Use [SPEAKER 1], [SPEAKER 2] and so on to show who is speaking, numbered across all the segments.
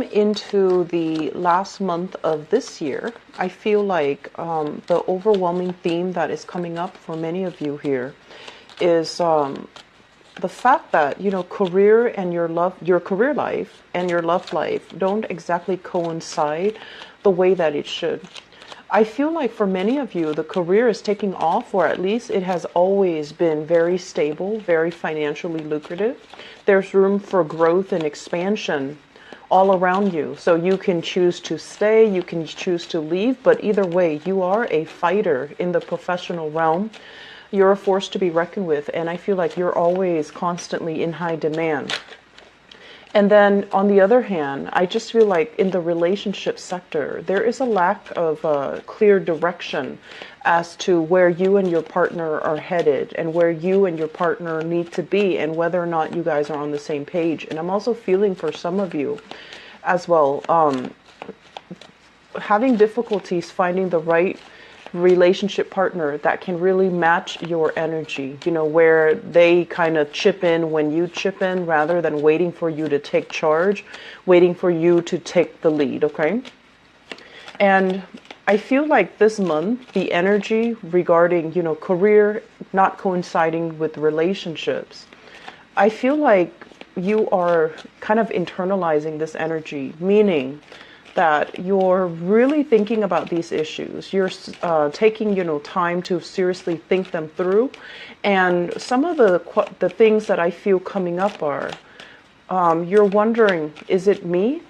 [SPEAKER 1] Into the last month of this year, I feel like the overwhelming theme that is coming up for many of you here is the fact that, you know, career and your career life and your love life don't exactly coincide the way that it should. I feel like for many of you, the career is taking off, or at least it has always been very stable, very financially lucrative. There's room for growth and expansion all around you. So you can choose to stay, you can choose to leave, but either way, you are a fighter in the professional realm. You're a force to be reckoned with, and I feel like you're always constantly in high demand. And then on the other hand, I just feel like in the relationship sector, there is a lack of clear direction as to where you and your partner are headed and where you and your partner need to be and whether or not you guys are on the same page. And I'm also feeling for some of you as well, having difficulties finding the right relationship partner that can really match your energy, you know, where they kind of chip in when you chip in rather than waiting for you to take charge, waiting for you to take the lead, okay? And I feel like this month, the energy regarding, you know, career not coinciding with relationships, I feel like you are kind of internalizing this energy, meaning that you're really thinking about these issues. You're taking, you know, time to seriously think them through. And some of the things that I feel coming up are, you're wondering, is it me?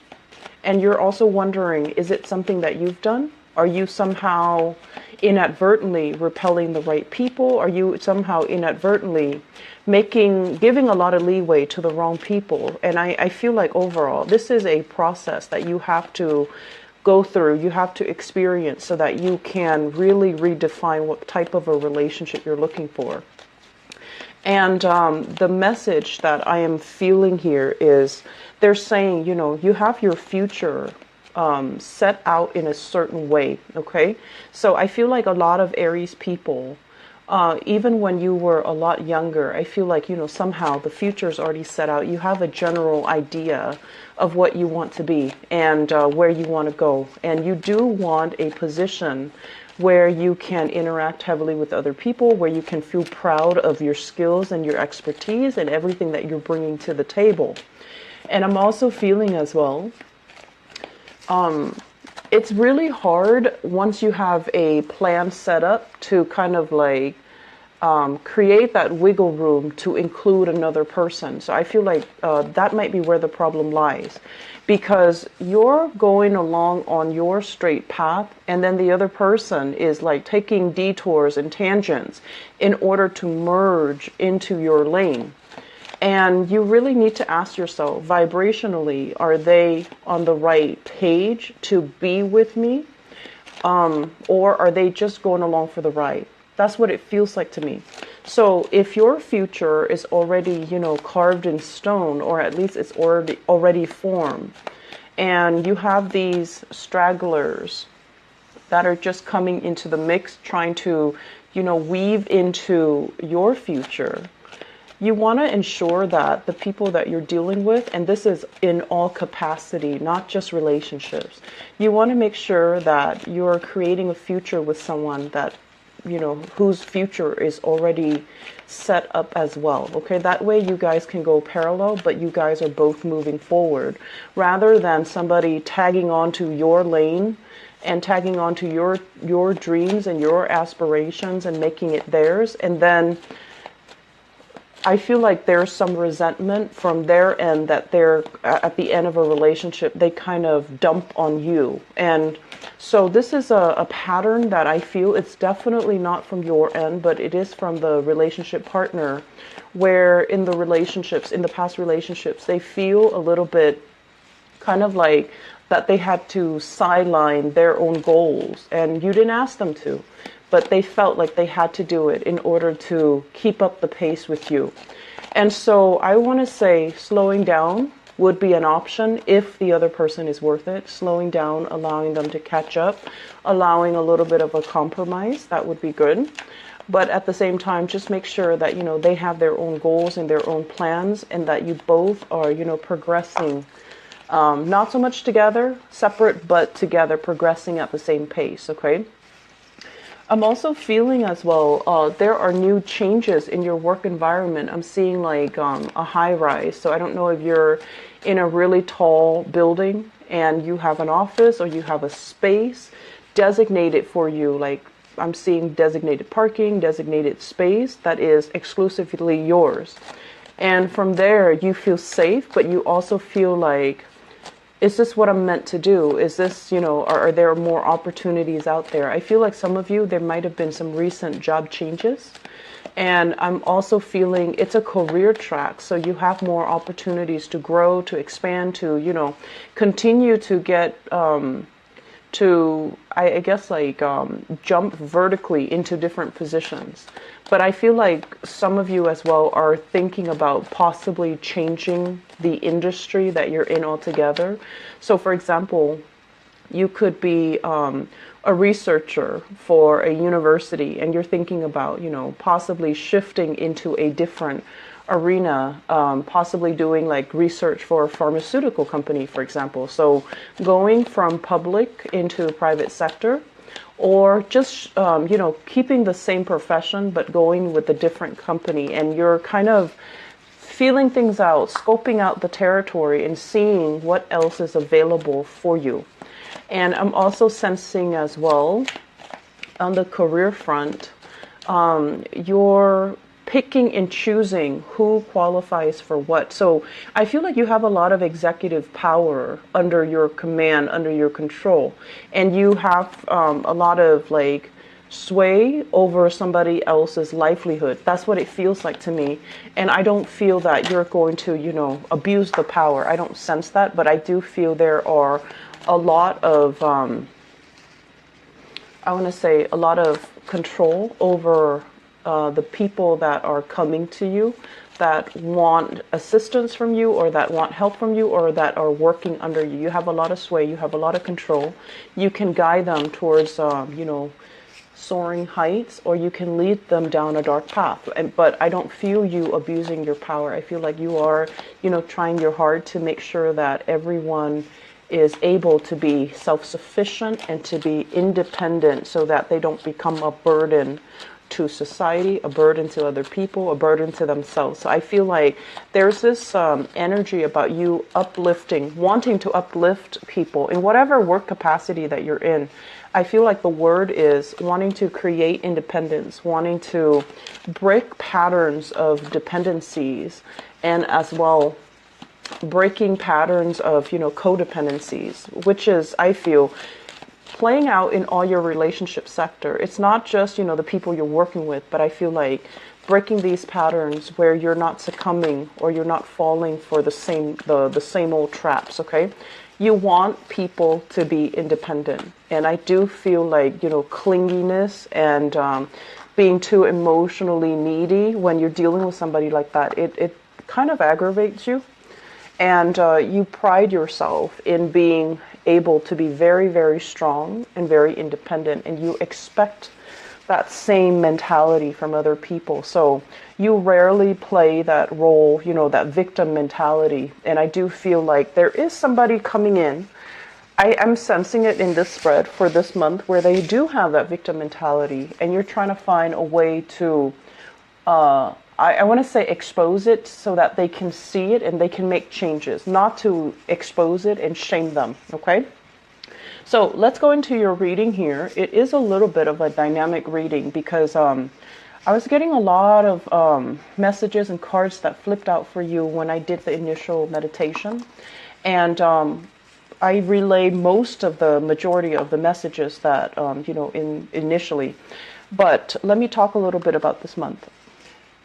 [SPEAKER 1] And you're also wondering, is it something that you've done? Are you somehow inadvertently repelling the right people? Are you somehow inadvertently giving a lot of leeway to the wrong people? And I feel like overall, this is a process that you have to go through, you have to experience so that you can really redefine what type of a relationship you're looking for. And the message that I am feeling here is they're saying, you know, you have your future set out in a certain way, okay? So I feel like a lot of Aries people, even when you were a lot younger, I feel like, you know, somehow the future is already set out. You have a general idea of what you want to be and where you want to go. And you do want a position where you can interact heavily with other people, where you can feel proud of your skills and your expertise and everything that you're bringing to the table. And I'm also feeling as well, it's really hard once you have a plan set up to kind of like create that wiggle room to include another person. So I feel like that might be where the problem lies, because you're going along on your straight path and then the other person is like taking detours and tangents in order to merge into your lane. And you really need to ask yourself, vibrationally, are they on the right page to be with me? Or are they just going along for the ride? That's what it feels like to me. So if your future is already, you know, carved in stone, or at least it's already formed, and you have these stragglers that are just coming into the mix, trying to, you know, weave into your future, you want to ensure that the people that you're dealing with, and this is in all capacity, not just relationships, you want to make sure that you're creating a future with someone that, you know, whose future is already set up as well. Okay, that way you guys can go parallel, but you guys are both moving forward, rather than somebody tagging onto your lane and tagging onto your dreams and your aspirations and making it theirs. And then I feel like there's some resentment from their end that they're at the end of a relationship, they kind of dump on you. And so this is a pattern that I feel it's definitely not from your end, but it is from the relationship partner, where in the past relationships, they feel a little bit kind of like that they had to sideline their own goals, and you didn't ask them to. But they felt like they had to do it in order to keep up the pace with you. And so I want to say slowing down would be an option if the other person is worth it. Slowing down, allowing them to catch up, allowing a little bit of a compromise, that would be good. But at the same time, just make sure that, you know, they have their own goals and their own plans, and that you both are, you know, progressing Not so much together, separate, but together, progressing at the same pace, okay? I'm also feeling as well, there are new changes in your work environment. I'm seeing like a high rise. So I don't know if you're in a really tall building and you have an office or you have a space designated for you. Like I'm seeing designated parking, designated space that is exclusively yours. And from there, you feel safe, but you also feel like, is this what I'm meant to do? Is this, are there more opportunities out there? I feel like some of you, there might have been some recent job changes. And I'm also feeling it's a career track. So you have more opportunities to grow, to expand, to, continue to get, I guess, like jump vertically into different positions. But I feel like some of you as well are thinking about possibly changing the industry that you're in altogether. So for example, you could be a researcher for a university and you're thinking about, possibly shifting into a different arena, possibly doing like research for a pharmaceutical company, for example. So going from public into private sector, or just, keeping the same profession, but going with a different company. And you're kind of feeling things out, scoping out the territory and seeing what else is available for you. And I'm also sensing as well on the career front, you're picking and choosing who qualifies for what. So I feel like you have a lot of executive power under your command, under your control, and you have a lot of like sway over somebody else's livelihood. That's what it feels like to me. And I don't feel that you're going to, abuse the power. I don't sense that, but I do feel there are a lot of, I want to say a lot of control over the people that are coming to you, that want assistance from you or that want help from you or that are working under you. You have a lot of sway, you have a lot of control. You can guide them towards, soaring heights, or you can lead them down a dark path. But I don't feel you abusing your power. I feel like you are, trying your hard to make sure that everyone is able to be self-sufficient and to be independent so that they don't become a burden to society, a burden to other people, a burden to themselves. So I feel like there's this energy about you uplifting, wanting to uplift people in whatever work capacity that you're in. I feel like the word is wanting to create independence, wanting to break patterns of dependencies, and as well breaking patterns of, codependencies, which is, I feel, playing out in all your relationship sector. It's not just, the people you're working with, but I feel like breaking these patterns where you're not succumbing or you're not falling for the same old traps, okay? You want people to be independent. And I do feel like, clinginess and being too emotionally needy when you're dealing with somebody like that, it kind of aggravates you. And you pride yourself in being able to be very, very strong and very independent, and you expect that same mentality from other people. So you rarely play that role, that victim mentality. And I do feel like there is somebody coming in. I am sensing it in this spread for this month where they do have that victim mentality, and you're trying to find a way to I want to say expose it so that they can see it and they can make changes, not to expose it and shame them, okay? So let's go into your reading here. It is a little bit of a dynamic reading because I was getting a lot of messages and cards that flipped out for you when I did the initial meditation. And I relayed most of the majority of the messages that, initially. But let me talk a little bit about this month.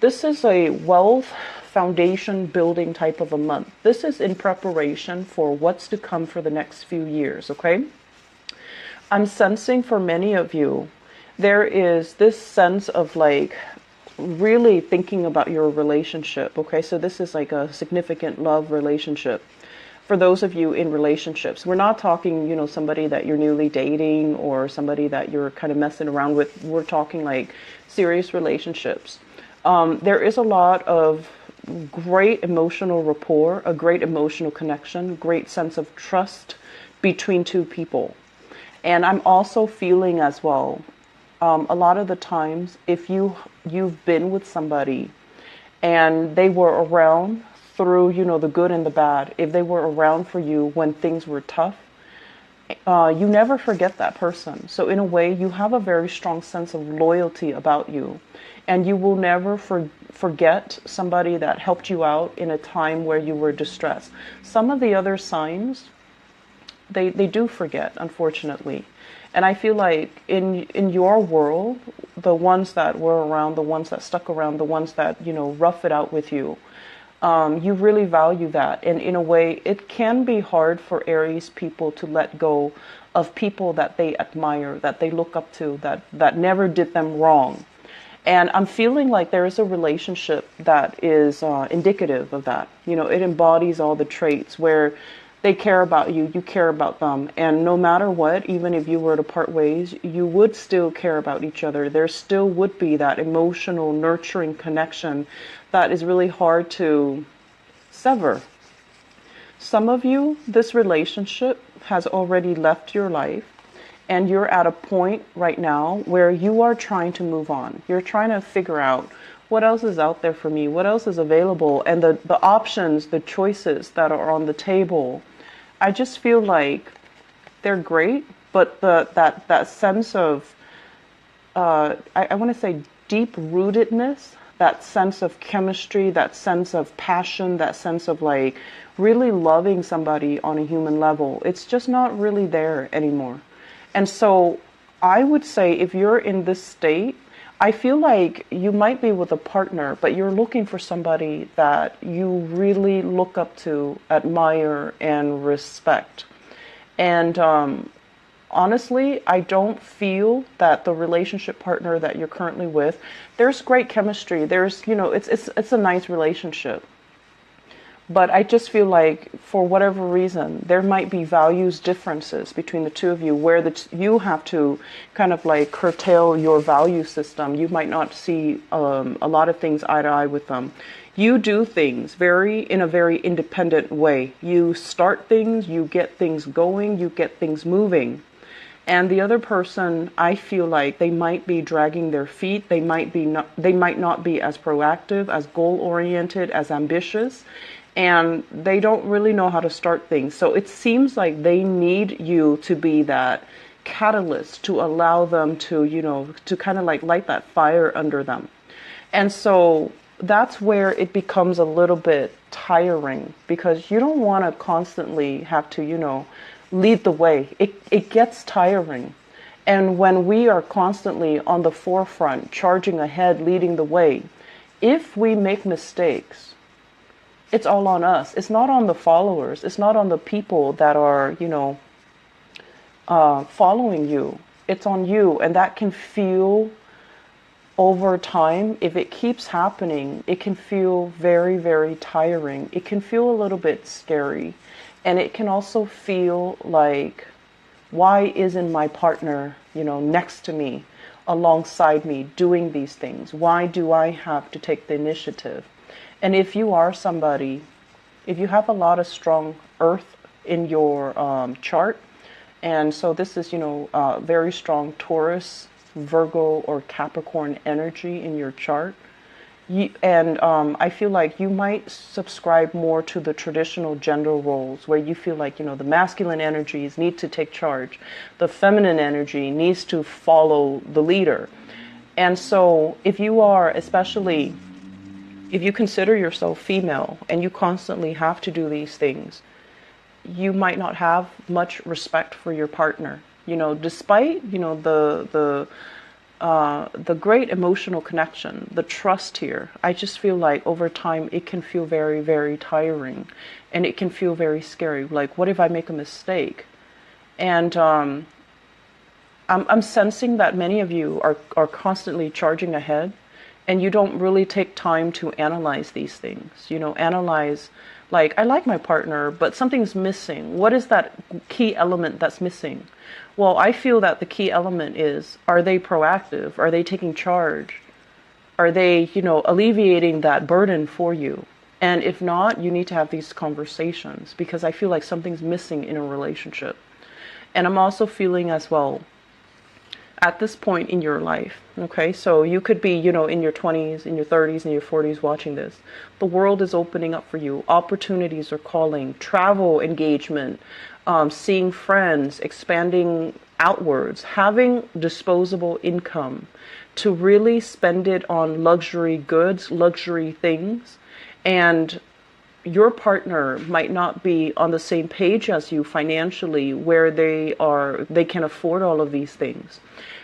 [SPEAKER 1] This is a wealth foundation building type of a month. This is in preparation for what's to come for the next few years, okay? I'm sensing for many of you, there is this sense of like really thinking about your relationship, okay? So this is like a significant love relationship. For those of you in relationships, we're not talking, somebody that you're newly dating or somebody that you're kind of messing around with. We're talking like serious relationships. There is a lot of great emotional rapport, a great emotional connection, great sense of trust between two people. And I'm also feeling as well, a lot of the times, if you've been with somebody and they were around through, the good and the bad, if they were around for you when things were tough, you never forget that person. So in a way, you have a very strong sense of loyalty about you, and you will never forget somebody that helped you out in a time where you were distressed. Some of the other signs, they do forget, unfortunately. And I feel like in your world, the ones that were around, the ones that stuck around, the ones that, rough it out with you, you really value that. And in a way, it can be hard for Aries people to let go of people that they admire, that they look up to, that never did them wrong. And I'm feeling like there is a relationship that is indicative of that. It embodies all the traits where they care about you, you care about them. And no matter what, even if you were to part ways, you would still care about each other. There still would be that emotional, nurturing connection that is really hard to sever. Some of you, this relationship has already left your life, and you're at a point right now where you are trying to move on. You're trying to figure out what else is out there for me, what else is available, and the options, the choices that are on the table. I just feel like they're great, but that sense of, I want to say deep rootedness, that sense of chemistry, that sense of passion, that sense of like really loving somebody on a human level, it's just not really there anymore. And so I would say if you're in this state, I feel like you might be with a partner, but you're looking for somebody that you really look up to, admire, and respect. And honestly, I don't feel that the relationship partner that you're currently with, there's great chemistry. There's, it's a nice relationship. But I just feel like for whatever reason, there might be values differences between the two of you where you have to kind of like curtail your value system. You might not see a lot of things eye to eye with them. You do things in a very independent way. You start things, you get things going, you get things moving. And the other person, I feel like they might be dragging their feet. They might not be as proactive, as goal-oriented, as ambitious. And they don't really know how to start things. So it seems like they need you to be that catalyst to allow them to, to kind of like light that fire under them. And so that's where it becomes a little bit tiring, because you don't want to constantly have to, lead the way. It gets tiring. And when we are constantly on the forefront, charging ahead, leading the way, if we make mistakes, it's all on us. It's not on the followers. It's not on the people that are, following you. It's on you. And that can feel, over time, if it keeps happening, it can feel very, very tiring. It can feel a little bit scary. And it can also feel like, why isn't my partner, next to me, alongside me, doing these things? Why do I have to take the initiative? And if you are somebody, if you have a lot of strong earth in your chart, and so this is, very strong Taurus, Virgo, or Capricorn energy in your chart, I feel like you might subscribe more to the traditional gender roles where you feel like, the masculine energies need to take charge. The feminine energy needs to follow the leader. And so if you are, especially if you consider yourself female and you constantly have to do these things, you might not have much respect for your partner. Despite, the great emotional connection, the trust here, I just feel like over time it can feel very, very tiring, and it can feel very scary. Like, what if I make a mistake? And I'm sensing that many of you are constantly charging ahead, and you don't really take time to analyze these things. Analyze, like, I like my partner, but something's missing. What is that key element that's missing? Well, I feel that the key element is, are they proactive? Are they taking charge? Are they, alleviating that burden for you? And if not, you need to have these conversations, because I feel like something's missing in a relationship. And I'm also feeling as well, at this point in your life, okay, so you could be, in your 20s, in your 30s, in your 40s watching this. The world is opening up for you. Opportunities are calling. Travel engagement, seeing friends, expanding outwards, having disposable income to really spend it on luxury goods, luxury things. And your partner might not be on the same page as you financially, where they can afford all of these things.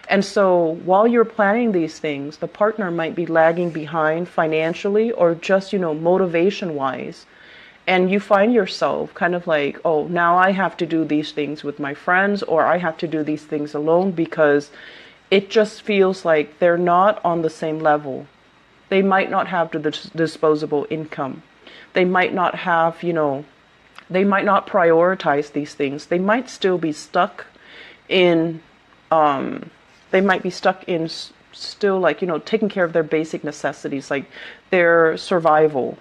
[SPEAKER 1] And so while you're planning these things, the partner might be lagging behind financially, or just, motivation wise. And you find yourself kind of like, oh, now I have to do these things with my friends, or I have to do these things alone, because it just feels like they're not on the same level. They might not have the disposable income. They might not have, they might not prioritize these things. They might still be stuck in, still like, taking care of their basic necessities, like their survival.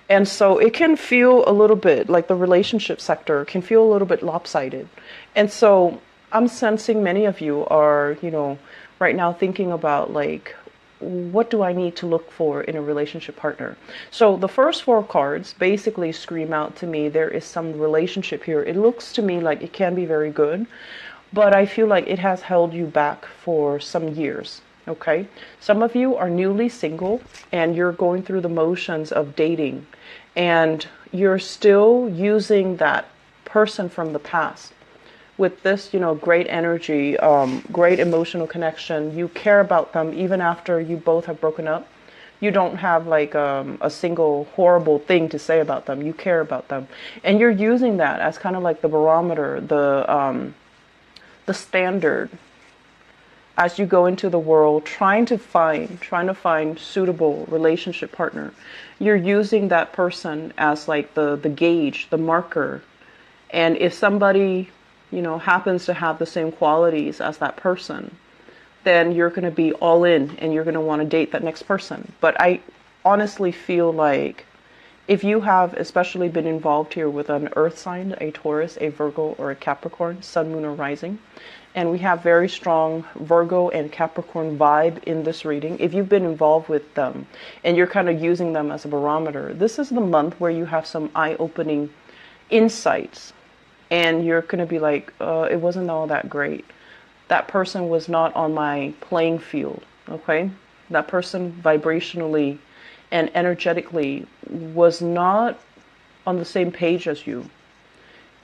[SPEAKER 1] And so it can feel a little bit like the relationship sector can feel a little bit lopsided. And so I'm sensing many of you are, right now thinking about like, what do I need to look for in a relationship partner? So the first 4 cards basically scream out to me, there is some relationship here. It looks to me like it can be very good, but I feel like it has held you back for some years. Okay, some of you are newly single and you're going through the motions of dating, and you're still using that person from the past with this, great energy, great emotional connection. You care about them even after you both have broken up. You don't have like a single horrible thing to say about them. You care about them, and you're using that as kind of like the barometer, the standard, as you go into the world trying to find suitable relationship partner. You're using that person as like the gauge, the marker. And if somebody, happens to have the same qualities as that person, then you're going to be all in and you're going to want to date that next person. But I honestly feel like if you have especially been involved here with an earth sign, a Taurus, a Virgo, or a Capricorn, sun, moon, or rising, and we have very strong Virgo and Capricorn vibe in this reading. If you've been involved with them and you're kind of using them as a barometer, this is the month where you have some eye-opening insights. And you're going to be like, it wasn't all that great. That person was not on my playing field, okay? That person vibrationally and energetically was not on the same page as you.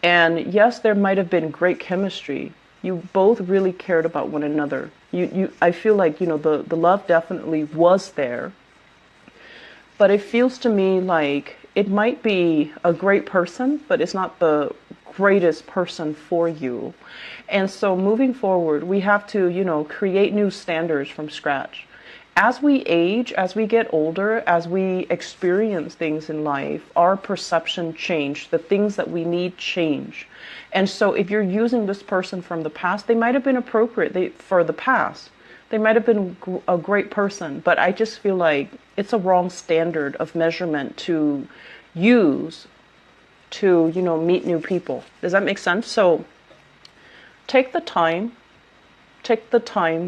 [SPEAKER 1] And yes, there might have been great chemistry. You both really cared about one another. I feel like, the love definitely was there. But it feels to me like it might be a great person, but it's not the greatest person for you. And so moving forward, we have to, create new standards from scratch. As we age, as we get older, as we experience things in life, our perception change, the things that we need change. And so if you're using this person from the past, they might have been appropriate for the past. They might have been a great person, but I just feel like it's a wrong standard of measurement to use to, meet new people. Does that make sense? So take the time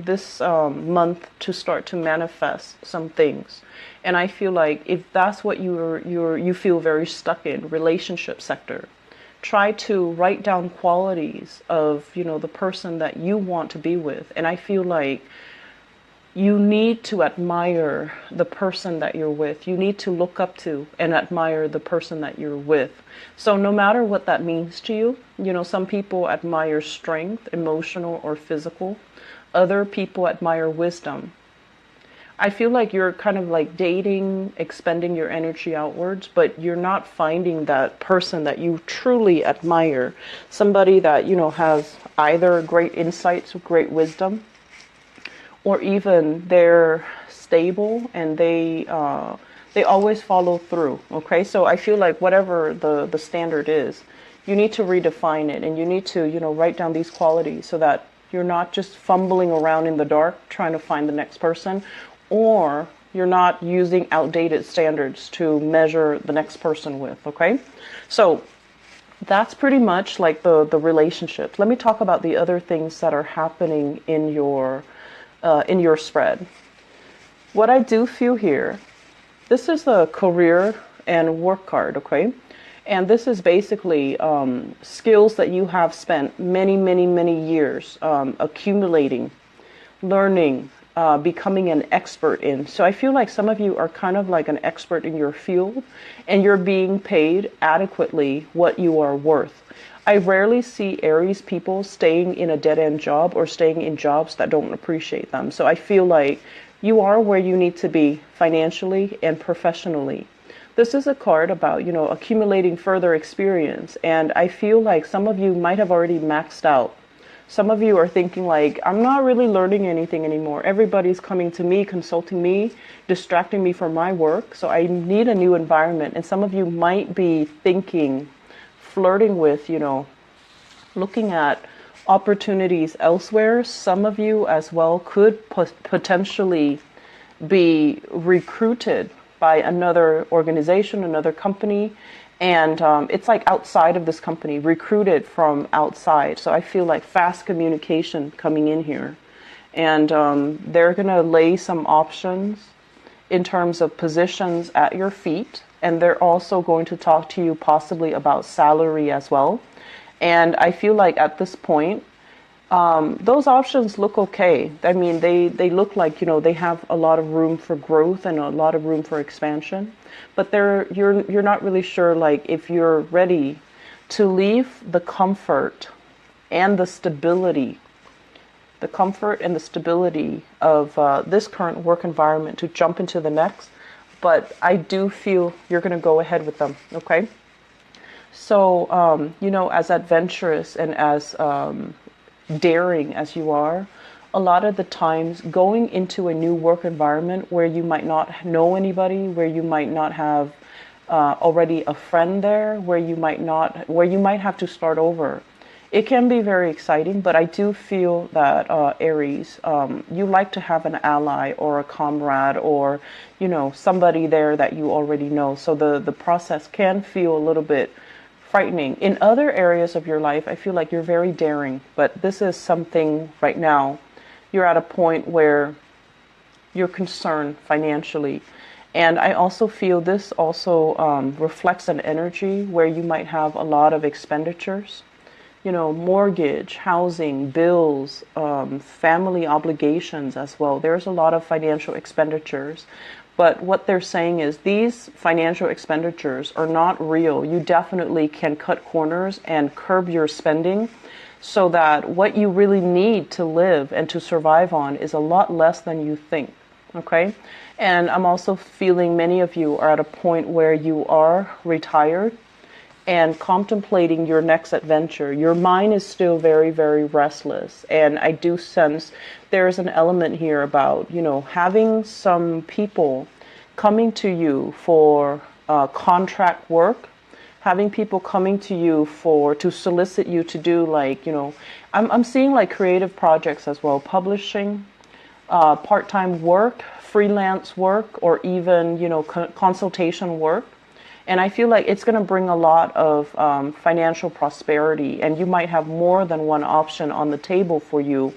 [SPEAKER 1] this month to start to manifest some things. And I feel like if that's what you feel very stuck in, relationship sector, try to write down qualities of, the person that you want to be with. And I feel like you need to admire the person that you're with. You need to look up to and admire the person that you're with. So no matter what that means to you, some people admire strength, emotional or physical. Other people admire wisdom. I feel like you're kind of like dating, expending your energy outwards, but you're not finding that person that you truly admire. Somebody that, has either great insights, great wisdom, or even they're stable and they always follow through. Okay, so I feel like whatever the standard is, you need to redefine it, and you need to write down these qualities so that you're not just fumbling around in the dark trying to find the next person, or You're not using outdated standards to measure the next person with, okay? So that's pretty much like the relationships. Let me talk about the other things that are happening in your spread. What I do feel here, this is the career and work card, okay? And this is basically skills that you have spent many, many, many years accumulating, learning, becoming an expert in. So I feel like some of you are kind of like an expert in your field, and you're being paid adequately what you are worth. I rarely see Aries people staying in a dead-end job or staying in jobs that don't appreciate them. So I feel like you are where you need to be financially and professionally. This is a card about, accumulating further experience. And I feel like some of you might have already maxed out. Some of you are thinking like, I'm not really learning anything anymore. Everybody's coming to me, consulting me, distracting me from my work. So I need a new environment. And some of you might be thinking, flirting with, looking at opportunities elsewhere. Some of you as well could potentially be recruited by another organization, another company. And it's like outside of this company, recruited from outside. So I feel like fast communication coming in here. And they're going to lay some options in terms of positions at your feet. And they're also going to talk to you possibly about salary as well. And I feel like at this point, those options look okay. I mean, they look like, they have a lot of room for growth and a lot of room for expansion. But you're not really sure, like, if you're ready to leave the comfort and the stability of this current work environment to jump into the next. But I do feel you're going to go ahead with them, okay? So, as adventurous and as daring as you are, a lot of the times going into a new work environment where you might not know anybody, where you might not have already a friend there, where you might have to start over. It can be very exciting, but I do feel that Aries, you like to have an ally or a comrade or, somebody there that you already know. So the process can feel a little bit frightening. In other areas of your life, I feel like you're very daring, but this is something right now. You're at a point where you're concerned financially. And I also feel this also reflects an energy where you might have a lot of expenditures, mortgage, housing, bills, family obligations as well. There's a lot of financial expenditures. But what they're saying is these financial expenditures are not real. You definitely can cut corners and curb your spending so that what you really need to live and to survive on is a lot less than you think. Okay? And I'm also feeling many of you are at a point where you are retired and contemplating your next adventure. Your mind is still very, very restless. And I do sense there's an element here about, having some people coming to you for contract work, having people coming to you to solicit you to do like, I'm seeing like creative projects as well, publishing, part-time work, freelance work, or even, consultation work. And I feel like it's going to bring a lot of financial prosperity, and you might have more than one option on the table for you.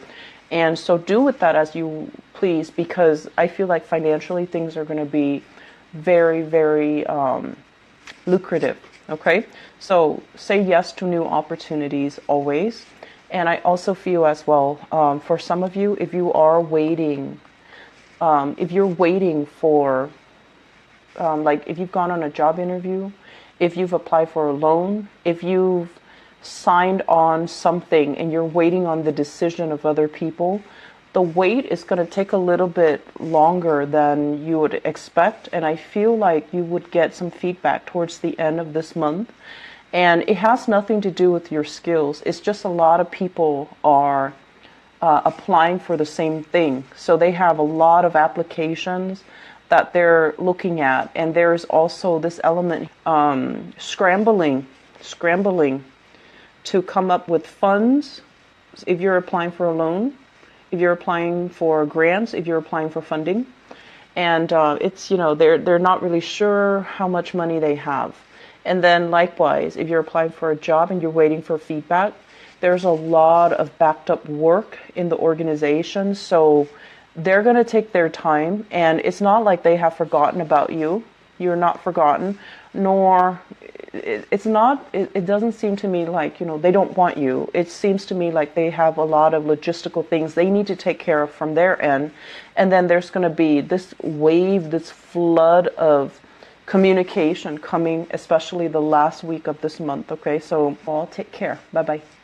[SPEAKER 1] And so do with that as you please, because I feel like financially things are going to be very, very lucrative. Okay? So say yes to new opportunities always. And I also feel as well, for some of you, if you are waiting, if you're waiting for like if you've gone on a job interview, if you've applied for a loan, if you've signed on something and you're waiting on the decision of other people, the wait is going to take a little bit longer than you would expect. And I feel like you would get some feedback towards the end of this month. And it has nothing to do with your skills. It's just a lot of people are applying for the same thing. So they have a lot of applications that they're looking at. And there's also this element, scrambling to come up with funds. If you're applying for a loan, if you're applying for grants, if you're applying for funding. and it's, you know, they're not really sure how much money they have. And then likewise, if you're applying for a job and you're waiting for feedback, there's a lot of backed up work in the organization. So they're going to take their time, and it's not like they have forgotten about you. You're not forgotten, nor it doesn't seem to me like, you know, they don't want you. It seems to me like they have a lot of logistical things they need to take care of from their end. And then there's going to be this wave, this flood of communication coming, especially the last week of this month. Okay, so all take care. Bye bye.